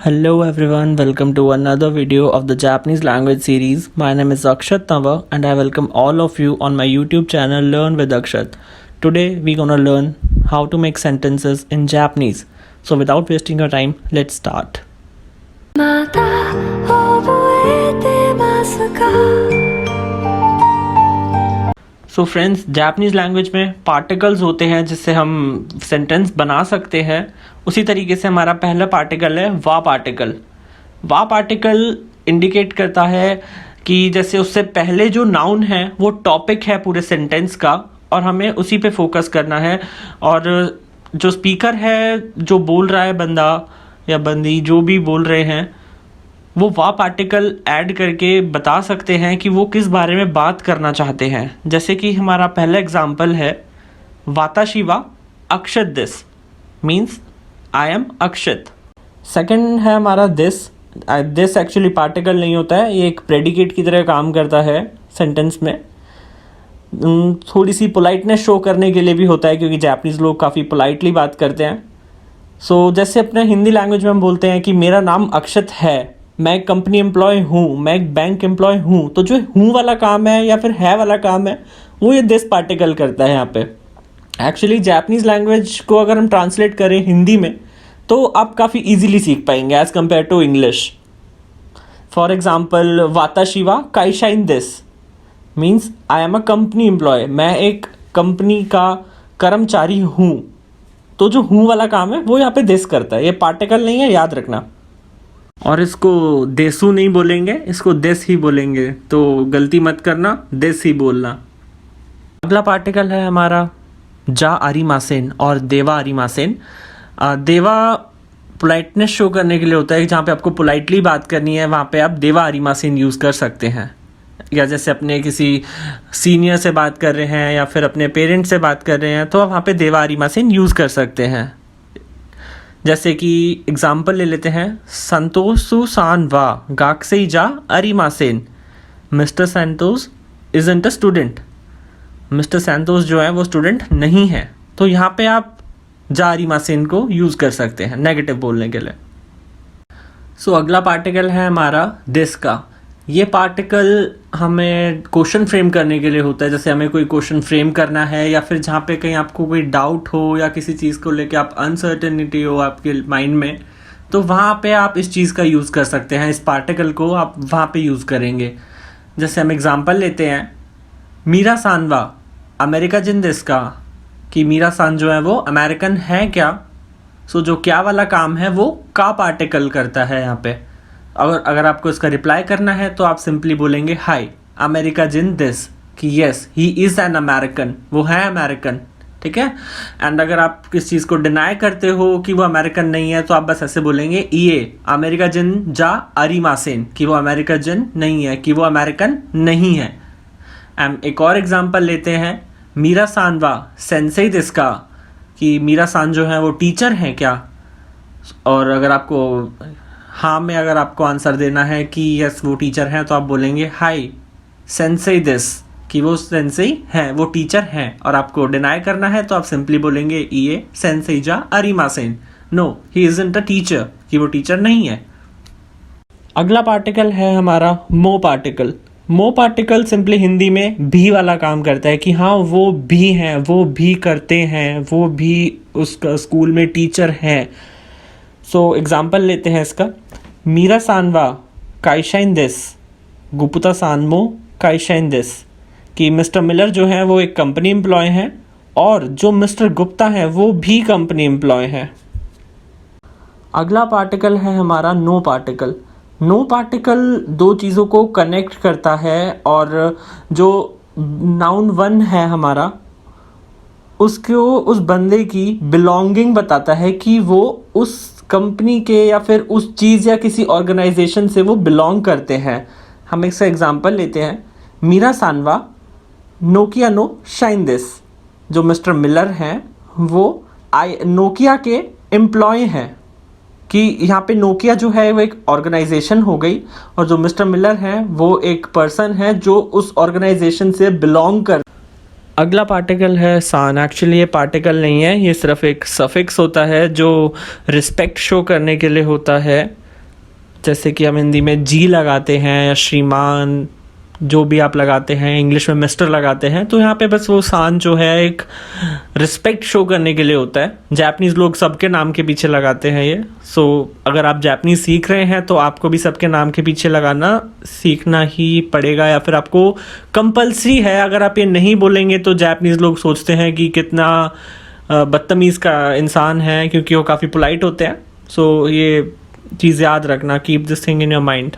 Hello everyone, welcome to another video of the Japanese language series. My name is Akshat Tava and I welcome all of you on my YouTube channel Learn with Akshat. Today we're gonna learn how to make sentences in Japanese. So without wasting your time, let's start. まだ覚えてますか so friends, Japanese language में particles होते हैं जिससे हम sentence बना सकते हैं. उसी तरीके से हमारा पहला पार्टिकल है वा पार्टिकल. वा पार्टिकल इंडिकेट करता है कि जैसे उससे पहले जो नाउन है वो टॉपिक है पूरे सेंटेंस का और हमें उसी पे फोकस करना है. और जो स्पीकर है, जो बोल रहा है, बंदा या बंदी जो भी बोल रहे हैं, वो वा पार्टिकल ऐड करके बता सकते हैं कि वो किस बारे में बात करना चाहते हैं. जैसे कि हमारा पहला एग्जाम्पल है वाताशी वा अक्षत दिस, means I am Akshat. Second है हमारा दिस. दिस एक्चुअली पार्टिकल नहीं होता है, ये एक प्रेडिकेट की तरह काम करता है सेंटेंस में. थोड़ी सी पोलाइटनेस शो करने के लिए भी होता है क्योंकि जापानीज़ लोग काफ़ी पोलाइटली बात करते हैं. सो जैसे अपने हिंदी लैंग्वेज में हम बोलते हैं कि मेरा नाम अक्षत है, मैं एक कंपनी एम्प्लॉय हूँ, मैं एक बैंक एम्प्लॉय हूँ, तो जो हूँ वाला काम है या फिर है वाला काम है वो ये दिस पार्टिकल करता है यहाँ पे. एक्चुअली जापानीज़ लैंग्वेज को अगर हम ट्रांसलेट करें हिंदी में तो आप काफ़ी इजीली सीख पाएंगे as compare to English. For example वाताशी वा काइशा इन दिस means I am a company employ, मैं एक कंपनी का कर्मचारी हूँ. तो जो हूँ वाला काम है वो यहाँ पे दिस करता है, ये पार्टिकल नहीं है, याद रखना. और इसको देसू नहीं बोलेंगे, इसको देस ही बोलेंगे, तो गलती मत करना, देस ही बोलना. अगला पार्टिकल है हमारा जा आरिमासेन और देवा आरिमासेन. देवा पोलाइटनेस शो करने के लिए होता है कि जहाँ पे आपको पोलाइटली बात करनी है वहाँ पे आप देवा आरिमासेन यूज़ कर सकते हैं. या जैसे अपने किसी सीनियर से बात कर रहे हैं या फिर अपने पेरेंट्स से बात कर रहे हैं तो आप वहाँ पे देवा आरिमासेन यूज़ कर सकते हैं. जैसे कि एग्जाम्पल ले लेते हैं, संतोषु सान वा गाक्सेई जा अरिमासेन, mister Santosh isn't a student. Mister Santosh जो है वो स्टूडेंट नहीं है, तो यहाँ पे आप जा अरिमासेन को यूज़ कर सकते हैं नेगेटिव बोलने के लिए. सो अगला पार्टिकल है हमारा दिस का. ये पार्टिकल हमें क्वेश्चन फ्रेम करने के लिए होता है. जैसे हमें कोई क्वेश्चन फ्रेम करना है या फिर जहाँ पे कहीं आपको कोई डाउट हो या किसी चीज़ को लेके आप अनसर्टेनिटी हो आपके माइंड में, तो वहाँ पे आप इस चीज़ का यूज़ कर सकते हैं. इस पार्टिकल को आप वहाँ पे यूज़ करेंगे. जैसे हम एग्जांपल लेते हैं मीरा सानवा अमेरिका जिन दिस का, कि मीरा सान जो है वो अमेरिकन है क्या. सो जो क्या वाला काम है वो का पार्टिकल करता है यहाँ पे. अगर आपको इसका रिप्लाई करना है तो आप सिंपली बोलेंगे हाय अमेरिका जिन दिस, कि yes he is an American, वो है अमेरिकन. ठीक है. एंड अगर आप किस चीज़ को डिनाई करते हो कि वो अमेरिकन नहीं है तो आप बस ऐसे बोलेंगे ये अमेरिका जिन जा अरिमासेन, कि वो अमेरिका जिन नहीं है, कि वो अमेरिकन नहीं है. एंड एक और एग्जांपल लेते हैं मीरा सानवा सेंसेई दिस का, कि मीरा सान जो है वो टीचर हैं क्या. और अगर आपको हाँ में अगर आपको आंसर देना है कि यस वो टीचर हैं तो आप बोलेंगे हाय सेंसेई दिस, कि वो सेंसेई हैं, वो टीचर हैं. और आपको डिनाई करना है तो आप सिंपली बोलेंगे ये सेंसेई जा अरिमासेन, no he isn't a teacher, कि वो टीचर नहीं है. अगला पार्टिकल है हमारा मो पार्टिकल. मो पार्टिकल सिंपली हिंदी में भी वाला काम करता है, कि हाँ वो भी हैं, वो भी करते हैं, वो भी उसका स्कूल में टीचर हैं. सो एग्जाम्पल लेते हैं इसका, मीरा सानवा काइशाइन दिस गुप्ता सानमो काइशाइन दिस, कि मिस्टर मिलर जो है वो एक कंपनी एम्प्लॉय हैं और जो मिस्टर गुप्ता है वो भी कंपनी एम्प्लॉय हैं. अगला पार्टिकल है हमारा नो पार्टिकल. नो पार्टिकल दो चीज़ों को कनेक्ट करता है और जो नाउन वन है हमारा उसको उस बंदे की बिलोंगिंग बताता है, कि वो उस कंपनी के या फिर उस चीज़ या किसी ऑर्गेनाइजेशन से वो बिलोंग करते हैं. हम इसका एग्जांपल लेते हैं मीरा सानवा नोकिया नो शाइन दिस. जो मिस्टर मिलर हैं वो नोकिया के एम्प्लॉय हैं, कि यहाँ पे नोकिया जो है वो एक ऑर्गेनाइजेशन हो गई और जो मिस्टर मिलर हैं वो एक पर्सन है जो उस ऑर्गेनाइजेशन से बिलोंग कर. अगला पार्टिकल है सान. एक्चुअली ये पार्टिकल नहीं है, ये सिर्फ एक सफिक्स होता है जो रिस्पेक्ट शो करने के लिए होता है. जैसे कि हम हिंदी में जी लगाते हैं या श्रीमान, जो भी आप लगाते हैं, इंग्लिश में मिस्टर लगाते हैं, तो यहाँ पे बस वो सान जो है एक रिस्पेक्ट शो करने के लिए होता है। जापानीज़ लोग सबके नाम के पीछे लगाते हैं ये। सो अगर आप जापानीज़ सीख रहे हैं तो आपको भी सबके नाम के पीछे लगाना सीखना ही पड़ेगा, या फिर आपको कंपलसरी है। अगर आप ये नहीं बोलेंगे तो जापानीज़ लोग सोचते हैं कि कितना बदतमीज़ का इंसान है, क्योंकि वो काफ़ी पोलाइट होते हैं। सो ये चीज़ याद रखना, keep this thing in your mind.